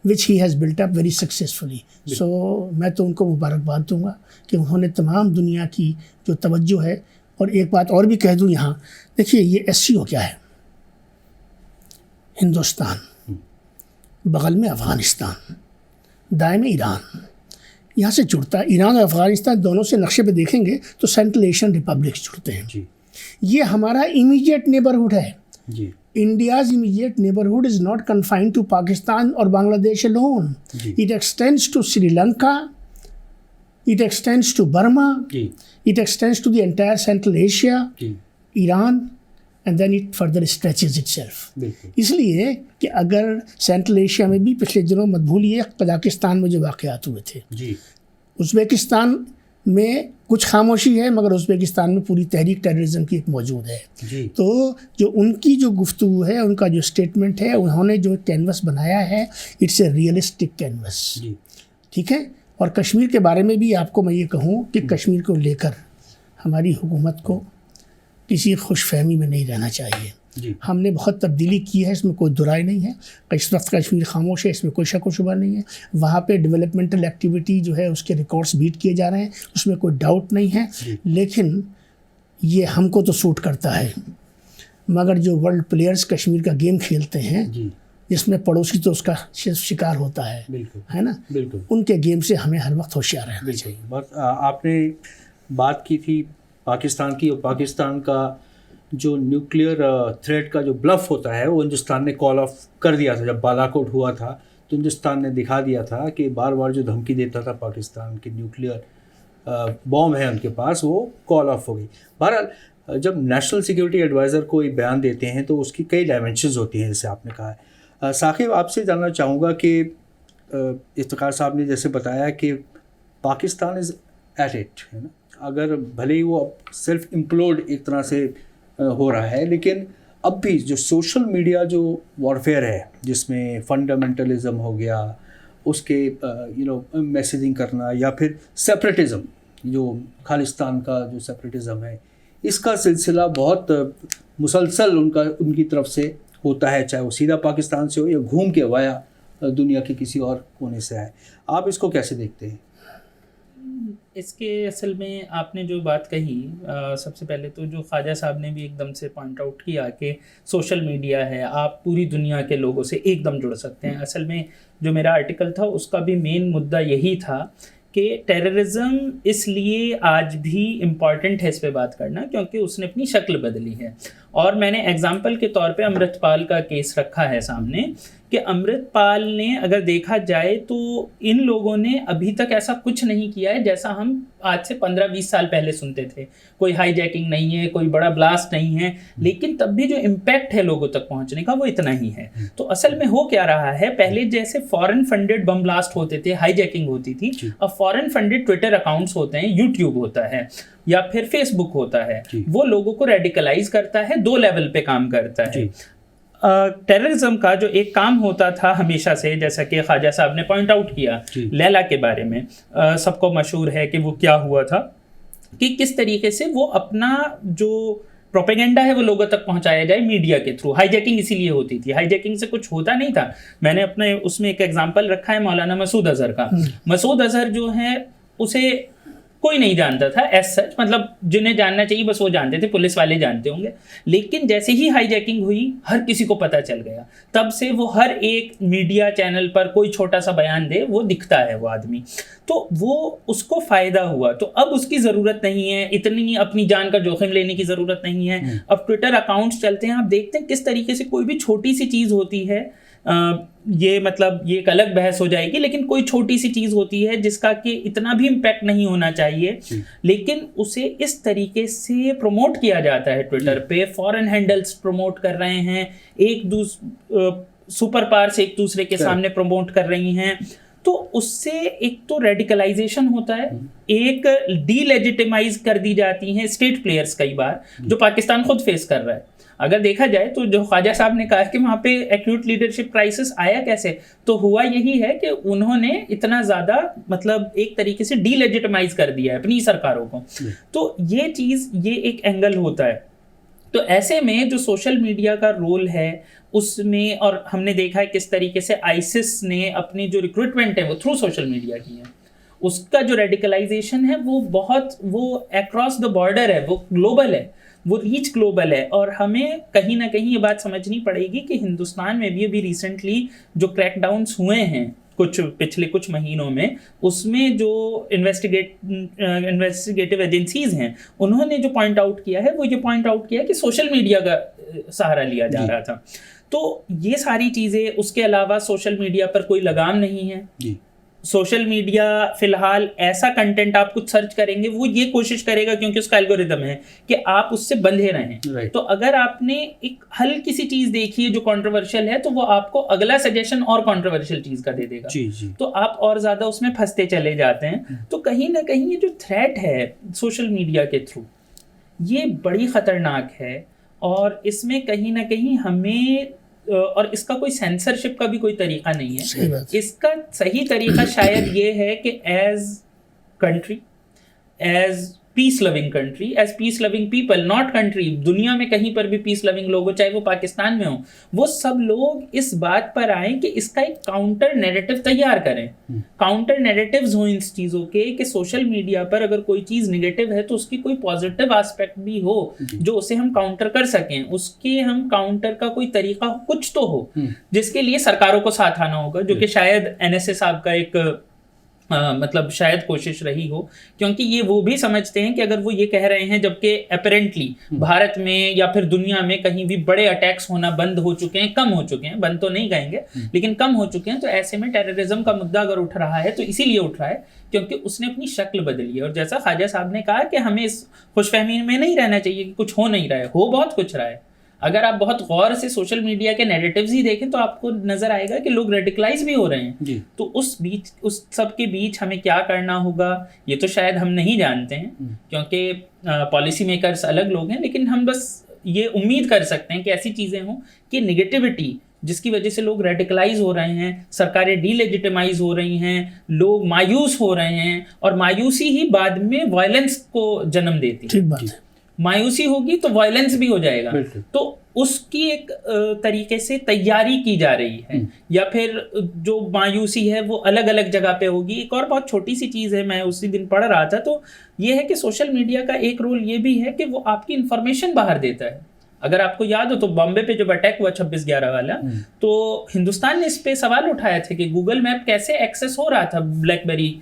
which he has built up very successfully. So میں تو ان کو مبارکباد دوں گا کہ انہوں نے تمام دنیا کی جو توجہ ہے. اور ایک بات اور بھی کہہ دوں یہاں, دیکھیے یہ SCO کیا ہے, ہندوستان, بغل میں افغانستان, دائیں میں ایران, یہاں سے جڑتا ہے. ایران اور افغانستان دونوں سے نقشے پہ دیکھیں گے تو سینٹرل ایشین ریپبلکس جڑتے ہیں. یہ ہمارا امیڈیٹ نیبرہڈ ہے. India's immediate neighbourhood is not confined to Pakistan اور بنگلہ دیش alone. It extends to Sri Lanka, it extends to Burma, it extends to the entire Central Asia, Iran, and then it further stretches itself. اس لیے کہ اگر central Asia میں بھی پچھلے دنوں مت بھولیے قزاقستان میں جو واقعات ہوئے تھے, ازبیکستان میں کچھ خاموشی ہے مگر ازبیکستان میں پوری تحریک ٹیررزم کی ایک موجود ہے. جی. تو جو ان کی جو گفتگو ہے, ان کا جو اسٹیٹمنٹ ہے, انہوں نے جو کینوس بنایا ہے اٹس اے ریئلسٹک کینوس. جی. ٹھیک ہے. اور کشمیر کے بارے میں بھی آپ کو میں یہ کہوں کہ کشمیر کو لے کر ہماری حکومت کو کسی خوش فہمی میں نہیں رہنا چاہیے. جی. ہم نے بہت تبدیلی کی ہے, اس میں کوئی درائی نہیں ہے. اس وقت کشمیر خاموش ہے, اس میں کوئی شک و شبہ نہیں ہے. وہاں پہ ڈیولپمنٹل ایکٹیویٹی جو ہے اس کے ریکارڈس بیٹ کیے جا رہے ہیں, اس میں کوئی ڈاؤٹ نہیں ہے. لیکن یہ ہم کو تو سوٹ کرتا ہے, مگر جو ورلڈ پلیئرز کشمیر کا گیم کھیلتے ہیں جس میں پڑوسی تو اس کا شکار ہوتا ہے, ہے نا, بالکل ان کے گیم سے ہمیں ہر وقت ہوشیار رہنا چاہیے. بس آپ نے بات کی تھی پاکستان کی, اور پاکستان کا جو نیوکلیئر تھریٹ کا جو بلف ہوتا ہے وہ ہندوستان نے کال آف کر دیا تھا. جب بالاکوٹ ہوا تھا تو ہندوستان نے دکھا دیا تھا کہ بار بار جو دھمکی دیتا تھا پاکستان کی نیوکلیئر بوم ہے ان کے پاس, وہ کال آف ہو گئی. بہرحال جب نیشنل سیکیورٹی ایڈوائزر کو ایک بیان دیتے ہیں تو اس کی کئی ڈائمینشنز ہوتی ہیں, جیسے آپ نے کہا ہے. ثاقب, آپ سے جاننا چاہوں گا کہ افتخار صاحب نے جیسے بتایا کہ پاکستان از ایٹ اٹ, ہے نا, اگر بھلے ہی وہ سیلف امپلوڈ ایک طرح سے ہو رہا ہے, لیکن اب بھی جو سوشل میڈیا جو وارفیئر ہے جس میں فنڈامنٹلزم ہو گیا, اس کے میسیجنگ کرنا, یا پھر سیپریٹزم جو خالصتان کا جو سیپریٹزم ہے, اس کا سلسلہ بہت مسلسل ان کی طرف سے ہوتا ہے, چاہے وہ سیدھا پاکستان سے ہو یا گھوم کے وایا دنیا کے کسی اور کونے سے آئے. آپ اس کو کیسے دیکھتے ہیں؟ اس کے اصل میں آپ نے جو بات کہی, سب سے پہلے تو جو خواجہ صاحب نے بھی ایک دم سے پوائنٹ آؤٹ کیا کہ سوشل میڈیا ہے, آپ پوری دنیا کے لوگوں سے ایک دم جڑ سکتے ہیں. اصل میں جو میرا آرٹیکل تھا اس کا بھی مین مدعا یہی تھا کہ ٹیررزم اس لیے آج بھی امپورٹنٹ ہے اس پہ بات کرنا کیونکہ اس نے اپنی شکل بدلی ہے. اور میں نے ایگزامپل کے طور پہ امرت پال کا کیس رکھا ہے سامنے کہ امرت پال نے اگر دیکھا جائے تو ان لوگوں نے ابھی تک ایسا کچھ نہیں کیا ہے جیسا ہم آج سے 15-20 سال پہلے سنتے تھے. کوئی ہائی جیکنگ نہیں ہے, کوئی بڑا بلاسٹ نہیں ہے, لیکن تب بھی جو امپیکٹ ہے لوگوں تک پہنچنے کا وہ اتنا ہی ہے. تو اصل میں ہو کیا رہا ہے, پہلے جیسے فورن فنڈڈ بم بلاسٹ ہوتے تھے, ہائی جیکنگ ہوتی تھی, اب فورن فنڈڈ ٹویٹر اکاؤنٹس ہوتے ہیں, یوٹیوب ہوتا ہے یا پھر فیس بک ہوتا ہے, وہ لوگوں کو ریڈیکلائز کرتا ہے, 2 لیول پہ کام کرتا ہے. ٹیررزم کا جو ایک کام ہوتا تھا ہمیشہ سے, جیسا کہ خواجہ صاحب نے پوائنٹ آؤٹ کیا لیلا کے بارے میں, سب کو مشہور ہے کہ وہ کیا ہوا تھا, کہ کس طریقے سے وہ اپنا جو پروپیگنڈا ہے وہ لوگوں تک پہنچایا جائے میڈیا کے تھرو. ہائی جیکنگ اسی لیے ہوتی تھی, ہائی جیکنگ سے کچھ ہوتا نہیں تھا. میں نے اپنے اس میں ایک ایگزامپل رکھا ہے مولانا مسعود اظہر کا. مسعود اظہر جو ہے اسے کوئی نہیں جانتا تھا ایز سچ, مطلب جنہیں جاننا چاہیے بس وہ جانتے تھے, پولیس والے جانتے ہوں گے, لیکن جیسے ہی ہائی جیکنگ ہوئی ہر کسی کو پتہ چل گیا. تب سے وہ ہر ایک میڈیا چینل پر کوئی چھوٹا سا بیان دے وہ دکھتا ہے وہ آدمی, تو وہ اس کو فائدہ ہوا. تو اب اس کی ضرورت نہیں ہے, اتنی اپنی جان کا جوخم لینے کی ضرورت نہیں ہے. اب ٹویٹر اکاؤنٹس چلتے ہیں, آپ دیکھتے ہیں کس طریقے سے کوئی بھی چھوٹی سی چیز ہوتی ہے, یہ مطلب یہ ایک الگ بحث ہو جائے گی, لیکن کوئی چھوٹی سی چیز ہوتی ہے جس کا کہ اتنا بھی امپیکٹ نہیں ہونا چاہیے, لیکن اسے اس طریقے سے پروموٹ کیا جاتا ہے ٹویٹر پہ. فورن ہینڈلز پروموٹ کر رہے ہیں, سپر پاور سے ایک دوسرے کے سامنے پروموٹ کر رہی ہیں, تو اس سے ایک تو ریڈیکلائزیشن ہوتا ہے, ایک ڈی لیجیٹیمائز کر دی جاتی ہیں اسٹیٹ پلیئرز کئی بار, جو پاکستان خود فیس کر رہا ہے. اگر دیکھا جائے تو جو خواجہ صاحب نے کہا کہ وہاں پہ ایکیوٹ لیڈرشپ کرائسس آیا کیسے, تو ہوا یہی ہے کہ انہوں نے اتنا زیادہ مطلب ایک طریقے سے ڈی لیجیٹیمائز کر دیا ہے اپنی سرکاروں کو. تو یہ چیز, یہ ایک اینگل ہوتا ہے. تو ایسے میں جو سوشل میڈیا کا رول ہے اس میں, اور ہم نے دیکھا ہے کس طریقے سے آئیسس نے اپنی جو ریکروٹمنٹ ہے وہ تھرو سوشل میڈیا کی ہے, اس کا جو ریڈیکلائزیشن ہے وہ بہت, وہ اکراس دا بارڈر ہے, وہ گلوبل ہے, وہ ریچ گلوبل ہے. اور ہمیں کہیں نہ کہیں یہ بات سمجھنی پڑے گی کہ ہندوستان میں بھی ابھی ریسنٹلی جو کریک ڈاؤنس ہوئے ہیں پچھلے کچھ مہینوں میں, اس میں جو انویسٹیگیٹو ایجنسیز ہیں انہوں نے جو پوائنٹ آؤٹ کیا ہے وہ یہ پوائنٹ آؤٹ کیا کہ سوشل میڈیا کا سہارا لیا جا رہا تھا. تو یہ ساری چیزیں, اس کے علاوہ سوشل میڈیا پر کوئی لگام نہیں ہے, سوشل میڈیا فی الحال ایسا کنٹینٹ آپ کچھ سرچ کریں گے وہ یہ کوشش کرے گا کیونکہ اس کا الگوریدم ہے کہ آپ اس سے بندھے رہیں. تو اگر آپ نے ایک ہلکی سی چیز دیکھی ہے جو کنٹروورشل ہے تو وہ آپ کو اگلا سجیشن اور کنٹروورشل چیز کا دے دے گا, تو آپ اور زیادہ اس میں پھنستے چلے جاتے ہیں. تو کہیں نہ کہیں یہ جو تھریٹ ہے سوشل میڈیا کے تھرو یہ بڑی خطرناک ہے, اور اس میں کہیں نہ کہیں ہمیں, اور اس کا کوئی سینسرشپ کا بھی کوئی طریقہ نہیں ہے. اس کا صحیح طریقہ شاید یہ ہے کہ as country, as peace loving country, as peace loving people, not country, دنیا میں کہیں پر بھی پیس لونگ لوگ ہو, چاہے وہ پاکستان میں ہوں, وہ سب لوگ اس بات پر آئیں کہ اس کا ایک کاؤنٹر نیریٹو تیار کریں. کاؤنٹر نیریٹیوز ہوں ان چیزوں کے کہ سوشل میڈیا پر اگر کوئی چیز نگیٹو ہے تو اس کی کوئی پازیٹیو آسپیکٹ بھی ہو جو اسے ہم کاؤنٹر کر سکیں, اس کے ہم کاؤنٹر کا کوئی طریقہ کچھ تو ہو, جس کے لیے سرکاروں کو ساتھ آنا ہوگا, جو کہ شاید NSA صاحب کا ایک مطلب شاید کوشش رہی ہو, کیونکہ یہ وہ بھی سمجھتے ہیں کہ اگر وہ یہ کہہ رہے ہیں جبکہ اپیرنٹلی بھارت میں یا پھر دنیا میں کہیں بھی بڑے اٹیکس ہونا بند ہو چکے ہیں, کم ہو چکے ہیں, بند تو نہیں کہیں گے لیکن کم ہو چکے ہیں, تو ایسے میں ٹیررزم کا مدعا اگر اٹھ رہا ہے تو اسی لیے اٹھ رہا ہے کیونکہ اس نے اپنی شکل بدلی ہے. اور جیسا خواجہ صاحب نے کہا کہ ہمیں اس خوش فہمی میں نہیں رہنا چاہیے کہ کچھ ہو نہیں رہا ہے, ہو بہت کچھ رہا ہے. اگر آپ بہت غور سے سوشل میڈیا کے نیریٹیوز ہی دیکھیں تو آپ کو نظر آئے گا کہ لوگ ریڈیکلائز بھی ہو رہے ہیں. تو اس سب کے بیچ ہمیں کیا کرنا ہوگا یہ تو شاید ہم نہیں جانتے ہیں کیونکہ پالیسی میکرز الگ لوگ ہیں, لیکن ہم بس یہ امید کر سکتے ہیں کہ ایسی چیزیں ہوں کہ نگیٹیوٹی جس کی وجہ سے لوگ ریڈیکلائز ہو رہے ہیں, سرکاریں ڈی لیجیٹیمائز ہو رہی ہیں, لوگ مایوس ہو رہے ہیں, اور مایوسی ہی بعد میں وائلنس کو جنم دیتی ہے. ٹھیک بات ہے, مایوسی ہوگی تو وائلنس بھی ہو جائے گا. تو اس کی ایک طریقے سے تیاری کی جا رہی ہے, یا پھر جو مایوسی ہے وہ الگ الگ جگہ پہ ہوگی. ایک اور بہت چھوٹی سی چیز ہے, میں اسی دن پڑھ رہا تھا, تو یہ ہے کہ سوشل میڈیا کا ایک رول یہ بھی ہے کہ وہ آپ کی انفارمیشن باہر دیتا ہے. اگر آپ کو یاد ہو تو بامبے پہ جب اٹیک ہوا 26/11 والا, تو ہندوستان نے اس پہ سوال اٹھایا تھا کہ گوگل میپ کیسے ایکسیس ہو رہا تھا بلیک بیری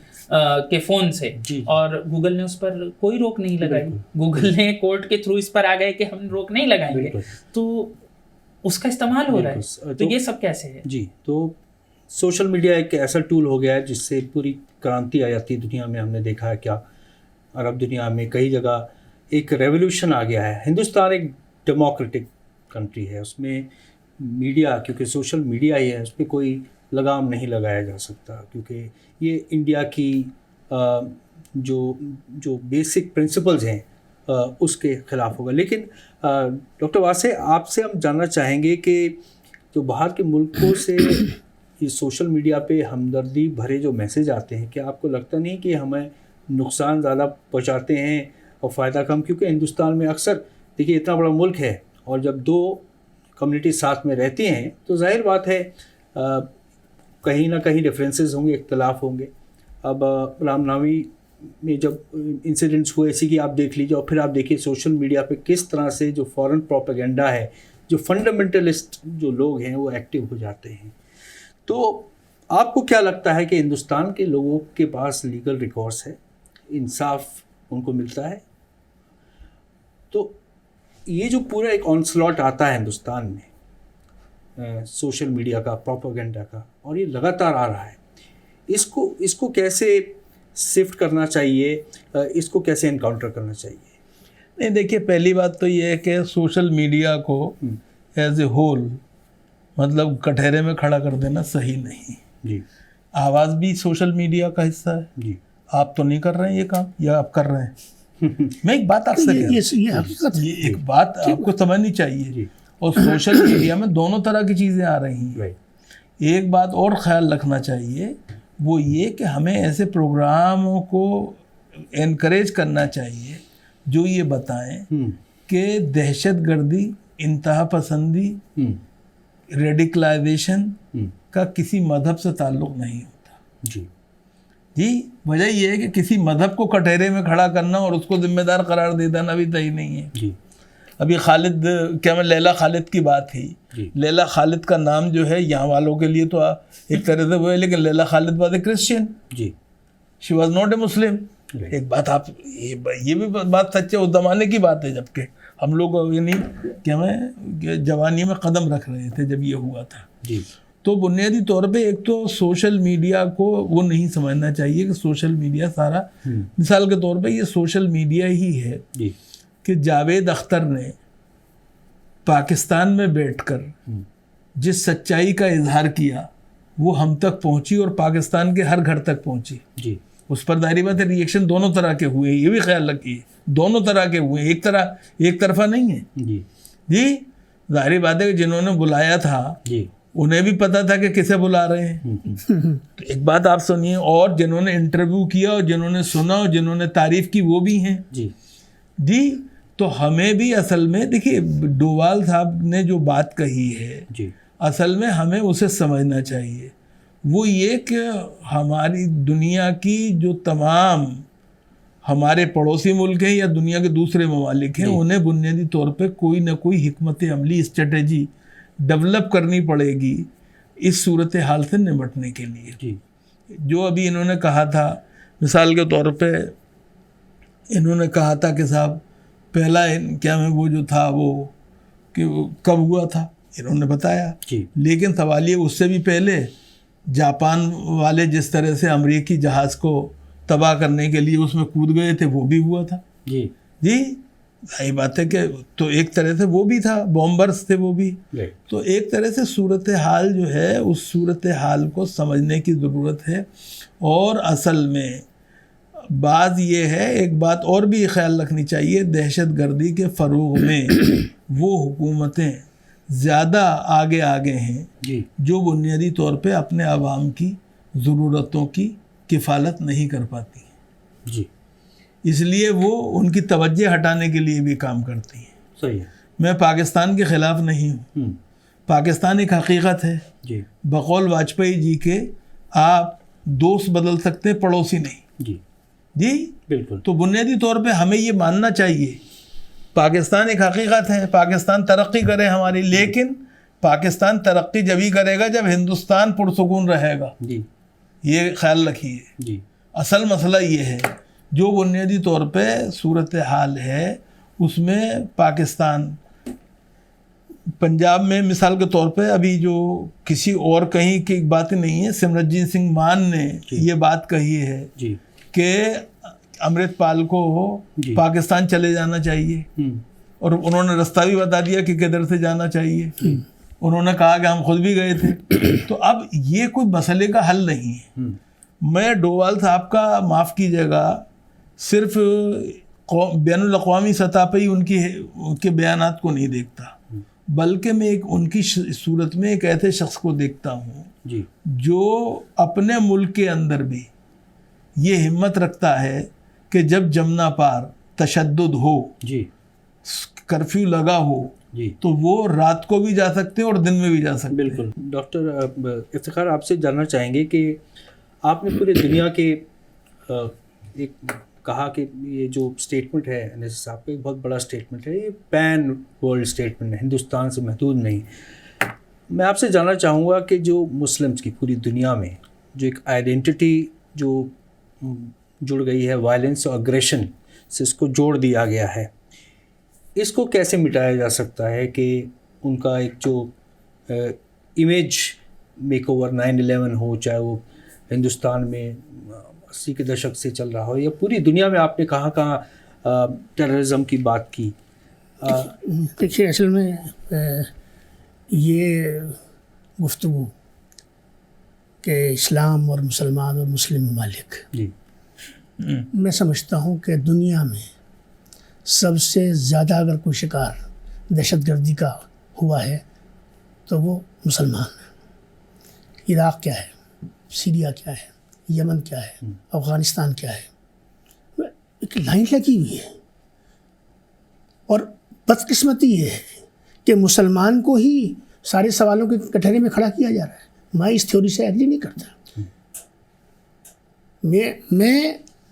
کے فون سے, اور گوگل نے اس پر کوئی روک نہیں لگائی. گوگل نے کورٹ کے تھرو اس پر آ گئے کہ ہم روک نہیں لگائیں گے, تو اس کا استعمال ہو رہا ہے. تو یہ سب کیسے ہے؟ جی, تو سوشل میڈیا ایک ایسا ٹول ہو گیا ہے جس سے پوری کرانتی آ جاتی ہے دنیا میں. ہم نے دیکھا ہے کیا عرب دنیا میں کئی جگہ ایک ریولیوشن آ گیا ہے. ہندوستان ایک ڈیموکریٹک کنٹری ہے, اس میں میڈیا کیونکہ سوشل میڈیا ہی ہے, اس پہ کوئی لگام نہیں لگایا جا سکتا کیونکہ یہ انڈیا کی جو بیسک پرنسپلز ہیں اس کے خلاف ہوگا. لیکن ڈاکٹر واسع, آپ سے ہم جاننا چاہیں گے کہ جو باہر کے ملکوں سے یہ سوشل میڈیا پہ ہمدردی بھرے جو میسیج آتے ہیں, کیا آپ کو لگتا نہیں کہ ہمیں نقصان زیادہ پہنچاتے ہیں اور فائدہ کم؟ کیونکہ ہندوستان میں اکثر دیکھیے اتنا بڑا ملک ہے, اور جب دو کمیونٹی ساتھ میں رہتی ہیں تو ظاہر بات ہے کہیں نہ کہیں ڈفرینسز ہوں گے, اختلاف ہوں گے. اب رام نومی میں جب انسیڈنٹس ہوئے اسی کی آپ دیکھ لیجیے, اور پھر آپ دیکھیے سوشل میڈیا پہ کس طرح سے جو فورن پروپیگنڈا ہے, جو فنڈامنٹلسٹ جو لوگ ہیں وہ ایکٹیو ہو جاتے ہیں. تو آپ کو کیا لگتا ہے کہ ہندوستان کے لوگوں کے پاس لیگل ریکورس ہے, انصاف ان کو ملتا ہے؟ تو یہ جو پورا ایک آنسلاٹ آتا ہے ہندوستان میں سوشل میڈیا کا, پروپیگنڈا کا, اور یہ لگاتار آ رہا ہے, اس کو کیسے سفٹ کرنا چاہیے, اس کو کیسے انکاؤنٹر کرنا چاہیے؟ نہیں, دیکھیے پہلی بات تو یہ ہے کہ سوشل میڈیا کو ایز اے ہول مطلب کٹہرے میں کھڑا کر دینا صحیح نہیں. جی, آواز بھی سوشل میڈیا کا حصہ ہے. جی, آپ تو نہیں کر رہے ہیں یہ کام, یا آپ کر رہے ہیں؟ میں ایک بات آپ سے کہہ رہا ہوں, یہ ایک بات آپ کو سمجھنی چاہیے. اور سوشل میڈیا میں دونوں طرح کی چیزیں آ رہی ہیں. ایک بات اور خیال رکھنا چاہیے, وہ یہ کہ ہمیں ایسے پروگراموں کو انکریج کرنا چاہیے جو یہ بتائیں کہ دہشت گردی, انتہا پسندی, ریڈیکلائزیشن کا کسی مذہب سے تعلق نہیں ہوتا. جی, وجہ یہ ہے کہ کسی مذہب کو کٹہرے میں کھڑا کرنا اور اس کو ذمہ دار قرار دے دینا بھی صحیح نہیں ہے. ابھی خالد, کیا میں لیلا خالد کی بات تھی, لیلا خالد کا نام جو ہے یہاں والوں کے لیے تو ایک طرح سے وہ ہے, لیکن Leila Khaled was a Christian, she was not a Muslim. ایک بات آپ یہ بھی بات سچ ہے, اس زمانے کی بات ہے, جبکہ ہم لوگ یعنی کہ ہمیں جوانی میں قدم رکھ رہے تھے جب یہ ہوا تھا. تو بنیادی طور پہ ایک تو سوشل میڈیا کو وہ نہیں سمجھنا چاہیے کہ سوشل میڈیا سارا، مثال کے طور پہ یہ سوشل میڈیا ہی ہے کہ جاوید اختر نے پاکستان میں بیٹھ کر جس سچائی کا اظہار کیا وہ ہم تک پہنچی اور پاکستان کے ہر گھر تک پہنچی. اس پر ظاہری بات ہے ریئیکشن دونوں طرح کے ہوئے، یہ بھی خیال رکھیے دونوں طرح کے ہوئے، ایک طرفہ نہیں ہے. جی ظاہری بات ہے کہ جنہوں نے بلایا تھا انہیں بھی پتا تھا کہ کسے بلا رہے ہیں. تو ایک بات آپ سنیے، اور جنہوں نے انٹرویو کیا اور جنہوں نے سنا اور جنہوں نے تعریف کی وہ بھی ہیں. جی تو ہمیں بھی اصل میں دیکھیے ڈووال صاحب نے جو بات کہی ہے اصل میں ہمیں اسے سمجھنا چاہیے. وہ یہ کہ ہماری دنیا کی جو تمام ہمارے پڑوسی ملک ہیں یا دنیا کے دوسرے ممالک ہیں انہیں بنیادی طور پہ کوئی نہ کوئی حکمت عملی اسٹریٹجی ڈیولپ کرنی پڑے گی اس صورتحال سے نمٹنے کے لیے. جو ابھی انہوں نے کہا تھا، مثال کے طور پہ انہوں نے کہا تھا کہ صاحب پہلا کیا میں وہ جو تھا وہ کہ کب ہوا تھا انہوں نے بتایا، لیکن سوال یہ اس سے بھی پہلے جاپان والے جس طرح سے امریکی جہاز کو تباہ کرنے کے لیے اس میں کود گئے تھے وہ بھی ہوا تھا. جی صحیح بات ہے کہ تو ایک طرح سے وہ بھی تھا، بومبرز تھے وہ بھی. تو ایک طرح سے صورتحال جو ہے اس صورتحال کو سمجھنے کی ضرورت ہے. اور اصل میں بعض یہ ہے ایک بات اور بھی خیال رکھنی چاہیے، دہشت گردی کے فروغ میں وہ حکومتیں زیادہ آگے ہیں جو بنیادی طور پہ اپنے عوام کی ضرورتوں کی کفالت نہیں کر پاتی ہیں. اس لیے وہ ان کی توجہ ہٹانے کے لیے بھی کام کرتی ہیں. صحیح ہے. میں پاکستان کے خلاف نہیں ہوں، پاکستان ایک حقیقت ہے. بقول واجپئی جی کے آپ دوست بدل سکتے ہیں، پڑوسی نہیں. جی بالکل. تو بنیادی طور پہ ہمیں یہ ماننا چاہیے پاکستان ایک حقیقت ہے، پاکستان ترقی کرے ہماری، لیکن پاکستان ترقی جبھی کرے گا جب ہندوستان پرسکون رہے گا. یہ خیال رکھیے. اصل مسئلہ یہ ہے جو بنیادی طور پہ صورتحال ہے اس میں پاکستان پنجاب میں مثال کے طور پہ ابھی جو کسی اور کہیں کی بات نہیں ہے، سمرتجیت سنگھ مان نے یہ بات کہی ہے کہ امرت پال کو پاکستان چلے جانا چاہیے، اور انہوں نے رستہ بھی بتا دیا کہ کدھر سے جانا چاہیے. انہوں نے کہا کہ ہم خود بھی گئے تھے. تو اب یہ کوئی مسئلے کا حل نہیں ہے. میں ڈووال صاحب کا معاف کیجیے گا صرف بین الاقوامی سطح پہ ہی ان کے بیانات کو نہیں دیکھتا، بلکہ میں ان کی صورت میں ایک ایسے شخص کو دیکھتا ہوں جو اپنے ملک کے اندر بھی یہ ہمت رکھتا ہے کہ جب جمنا پار تشدد ہو، کرفیو لگا ہو، تو وہ رات کو بھی جا سکتے ہیں اور دن میں بھی جا سکتے ہیں. بالکل. ڈاکٹر افتخار آپ سے جاننا چاہیں گے کہ آپ نے پورے دنیا کے ایک کہا کہ یہ جو اسٹیٹمنٹ ہے انیس صاحب کا ایک بہت بڑا اسٹیٹمنٹ ہے، یہ پین ورلڈ اسٹیٹمنٹ ہے، ہندوستان سے محدود نہیں. میں آپ سے جاننا چاہوں گا کہ جو مسلمس کی پوری دنیا میں جو ایک آئیڈینٹی جو جڑ گئی ہے وائلنس اور اگریشن سے، اس کو جوڑ دیا گیا ہے، اس کو کیسے مٹایا جا سکتا ہے کہ ان کا ایک جو امیج میک اوور 9/11 ہو، چاہے وہ ہندوستان میں 80 کے دشک سے چل رہا ہو یا پوری دنیا میں آپ نے کہاں ٹیررزم کی بات کی. دیکھیے اصل میں یہ گفتگو کہ اسلام اور مسلمان اور مسلم ممالک، میں سمجھتا ہوں کہ دنیا میں سب سے زیادہ اگر کوئی شکار دہشت گردی کا ہوا ہے تو وہ مسلمان ہیں. عراق کیا ہے، سیریا کیا ہے، یمن کیا ہے، افغانستان کیا ہے، ایک لائن لگی ہوئی ہے. اور بدقسمتی یہ ہے کہ مسلمان کو ہی سارے سوالوں کے کٹہرے میں کھڑا کیا جا رہا ہے. میں اس تھیوری سے ایگری نہیں کرتا. میں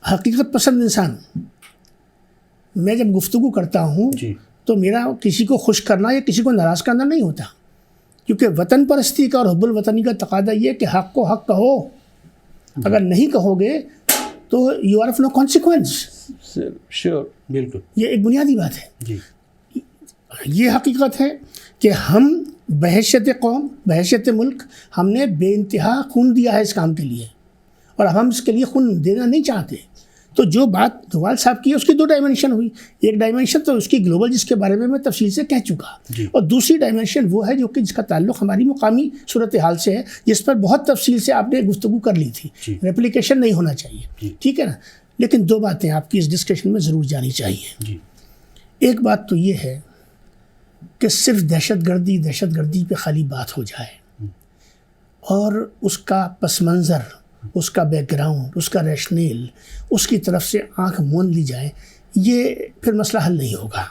حقیقت پسند انسان ہوں. میں جب گفتگو کرتا ہوں تو میرا کسی کو خوش کرنا یا کسی کو ناراض کرنا نہیں ہوتا، کیونکہ وطن پرستی کا اور حب الوطنی کا تقاضا یہ کہ حق کو حق کہو. اگر نہیں کہو گے تو you are of no consequence. Sure. بالکل. یہ ایک بنیادی بات ہے. یہ حقیقت ہے کہ ہم بحیثیت قوم، بحیثیت ملک ہم نے بے انتہا خون دیا ہے اس کام کے لیے، اور اب ہم اس کے لیے خون دینا نہیں چاہتے. تو جو بات دوال صاحب کی ہے اس کی 2 ڈائمنشن ہوئی. ایک ڈائمنشن تو اس کی گلوبل جس کے بارے میں تفصیل سے کہہ چکا، اور دوسری ڈائمنشن وہ ہے جو کہ جس کا تعلق ہماری مقامی صورتحال سے ہے، جس پر بہت تفصیل سے آپ نے گفتگو کر لی تھی. ریپلیکیشن نہیں ہونا چاہیے، ٹھیک ہے نا. لیکن 2 باتیں آپ کی اس ڈسکشن میں ضرور جانی چاہیے. ایک بات تو یہ ہے کہ صرف دہشت گردی پہ خالی بات ہو جائے اور اس کا پس منظر، اس کا بیک گراؤنڈ، اس کا ریشنیل، اس کی طرف سے آنکھ موند لی جائے، یہ پھر مسئلہ حل نہیں ہوگا.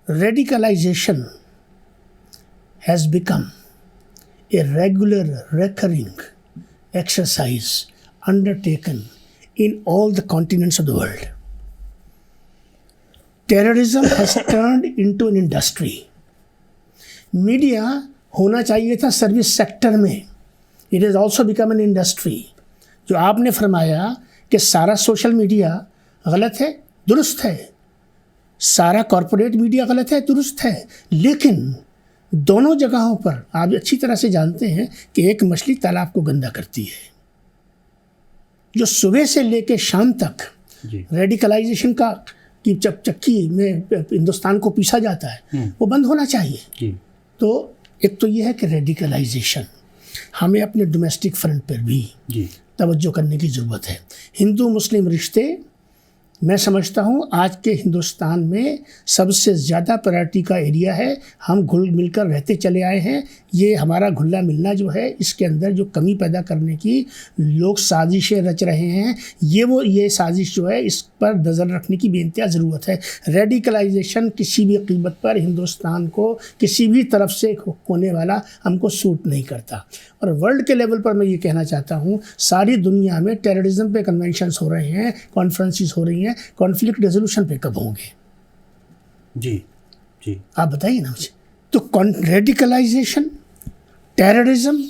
Radicalisation has become a regular recurring exercise undertaken in all the continents of the world. Terrorism has turned into an industry. Media ہونا چاہیے تھا سروس سیکٹر میں. It has also become an industry. جو آپ نے فرمایا کہ سارا سوشل میڈیا غلط ہے، درست ہے. سارا کارپوریٹ میڈیا غلط ہے، درست ہے. لیکن دونوں جگہوں پر آپ اچھی طرح سے جانتے ہیں کہ ایک مچھلی تالاب کو گندا کرتی ہے. جو صبح سے لے کے شام تک ریڈیکلائزیشن کا کی چکی میں ہندوستان کو پیسا جاتا ہے، وہ بند ہونا چاہیے. تو ایک تو یہ ہے کہ ریڈیکلائزیشن ہمیں اپنے ڈومیسٹک فرنٹ پر بھی توجہ کرنے کی ضرورت ہے. ہندو مسلم رشتے میں سمجھتا ہوں آج کے ہندوستان میں سب سے زیادہ پرائرٹی کا ایریا ہے. ہم گھل مل کر رہتے چلے آئے ہیں. یہ ہمارا گھلا ملنا جو ہے اس کے اندر جو کمی پیدا کرنے کی لوگ سازشیں رچ رہے ہیں، یہ سازش جو ہے اس پر نظر رکھنے کی بے انتہا ضرورت ہے. ریڈیکلائزیشن کسی بھی قیمت پر ہندوستان کو کسی بھی طرف سے ہونے والا ہم کو سوٹ نہیں کرتا. اور ورلڈ کے لیول پر میں یہ کہنا چاہتا ہوں ساری دنیا میں ٹیررزم پہ کنونشنز ہو رہے ہیں، کانفرنسز ہو رہی ہیں. کانفلکٹ ریزولوشن پہ کب ہوں گے؟ جی آپ بتائیے نا مجھے. تو radicalisation, terrorism,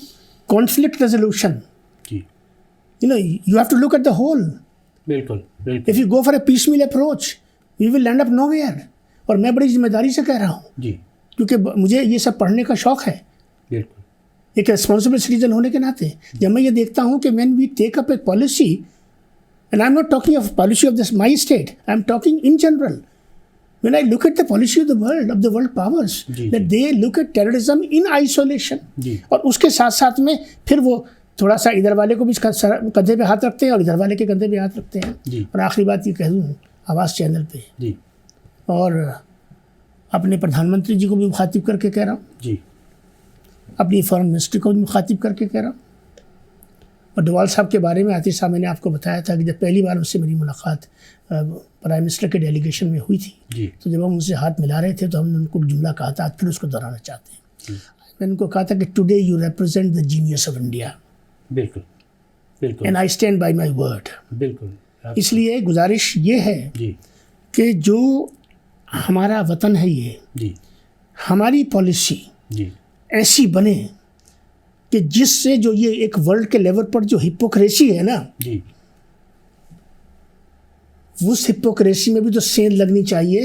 conflict resolution, you have to look at the whole. بالکل. If you go for a piecemeal approach we will land up nowhere. اور میں بڑی ذمہ داری سے کہہ رہا ہوں کیونکہ مجھے یہ سب پڑھنے کا شوق ہے. بالکل. ایک ریسپانسبل سٹیزن ہونے کے ناطے جب میں یہ دیکھتا ہوں کہ when we take up a policy, and I'm not talking of policy of this my state, I'm talking in general. When I look at the policy of the world powers, that they look at terrorism in isolation. اور اس کے ساتھ ساتھ میں پھر وہ تھوڑا سا ادھر والے کو بھی کندھے پہ ہاتھ رکھتے ہیں اور ادھر والے کے کندھے پہ ہاتھ رکھتے ہیں. اور آخری بات یہ کہہ دوں آواز چینل پہ اور اپنے پردھان منتری جی کو بھی مخاطب کر کے کہہ رہا ہوں، اپنی فارن منسٹری کو بھی مخاطب کر کے کہہ رہا ہوں. اور ڈوال صاحب کے بارے میں عاطف صاحب میں نے آپ کو بتایا تھا کہ جب پہلی بار اس سے میری ملاقات پرائم منسٹر کے ڈیلیگیشن میں ہوئی تھی تو جب ہم ان سے ہاتھ ملا رہے تھے تو ہم نے ان کو جملہ کہا تھا، پھر اس کو دہرانا چاہتے ہیں. میں نے ان کو کہا تھا کہ today you represent the genius of India. بالکل. And I stand by my word. بالکل. اس لیے گزارش یہ ہے کہ جو ہمارا وطن ہے یہ ہماری پالیسی ایسی بنے کہ جس سے جو یہ ایک ورلڈ کے لیول پر جو ہپوکریسی ہے نا، اس ہپوکریسی میں بھی تو سین لگنی چاہیے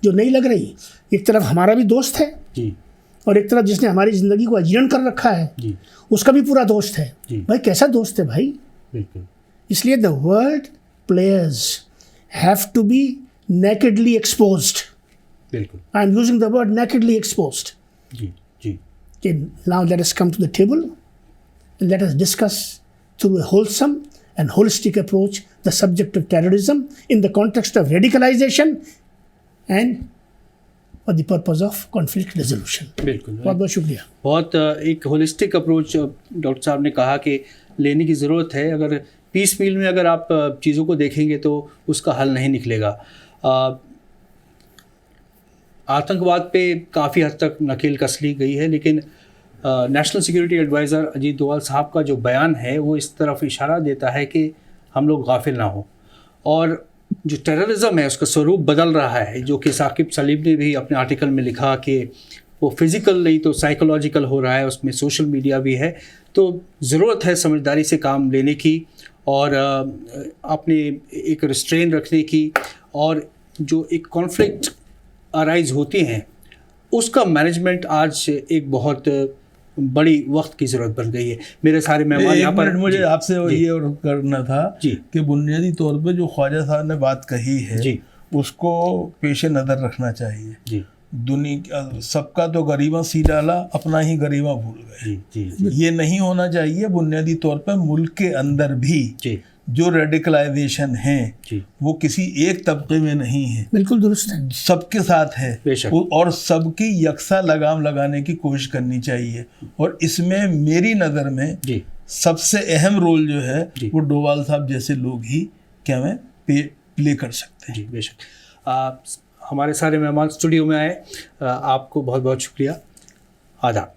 جو نہیں لگ رہی. ایک طرف ہمارا بھی دوست ہے اور ایک طرف جس نے ہماری زندگی کو اجیرن کر رکھا ہے اس کا بھی پورا دوست ہے. بھائی کیسا دوست ہے بھائی؟ اس لیے the world players have to be nakedly exposed. I am using the word nakedly exposed. Now let us come to the table and let us discuss through a wholesome and holistic approach the subject of terrorism in the context of radicalization and for the purpose of conflict resolution. بالکل. بہت بہت شکریہ. بہت ایک holistic approach doctor صاحب نے کہا کہ لینے کی ضرورت ہے. اگر پیس میل میں اگر آپ چیزوں کو دیکھیں گے تو اس کا حل نہیں نکلے گا. آتنکواد پہ کافی حد تک نکیل کس لی گئی ہے، لیکن نیشنل سیکورٹی ایڈوائزر اجیت دوال صاحب کا جو بیان ہے وہ اس طرف اشارہ دیتا ہے کہ ہم لوگ غافل نہ ہوں. اور جو ٹیررزم ہے اس کا سوروپ بدل رہا ہے، جو کہ ثاقب سلیم نے بھی اپنے آرٹیکل میں لکھا کہ وہ فزیکل نہیں تو سائیکولوجیکل ہو رہا ہے، اس میں سوشل میڈیا بھی ہے. تو ضرورت ہے سمجھداری سے کام لینے کی اور اپنے ایک ریسٹرین رکھنے کی، اور جو ایک کانفلکٹ ارائز ہوتی ہیں اس کا مینجمنٹ آج ایک بہت بڑی وقت کی ضرورت بن گئی ہے. میرے سارے مہمان یہاں پر مجھے آپ سے یہ اور کرنا تھا جی کہ بنیادی طور پہ جو خواجہ صاحب نے بات کہی ہے جی اس کو پیش نظر رکھنا چاہیے. جی دنیا سب کا تو غریباں سی ڈالا، اپنا ہی غریباں بھول گئے. جی جی یہ نہیں ہونا چاہیے. بنیادی طور پہ ملک کے اندر بھی جی جو ریڈیکلائزیشن ہیں جی وہ کسی ایک طبقے میں نہیں ہے، بالکل درست ہے. سب کے ساتھ ہے، بے شک. اور سب کی یکساں لگام لگانے کی کوشش کرنی چاہیے. اور اس میں میری نظر میں جی سب سے اہم رول جو ہے جی وہ ڈوبال صاحب جیسے لوگ ہی کیا میں پلے کر سکتے ہیں. جی بے شک. ہمارے سارے مہمان اسٹوڈیو میں آئے، آپ کو بہت بہت شکریہ. آداب.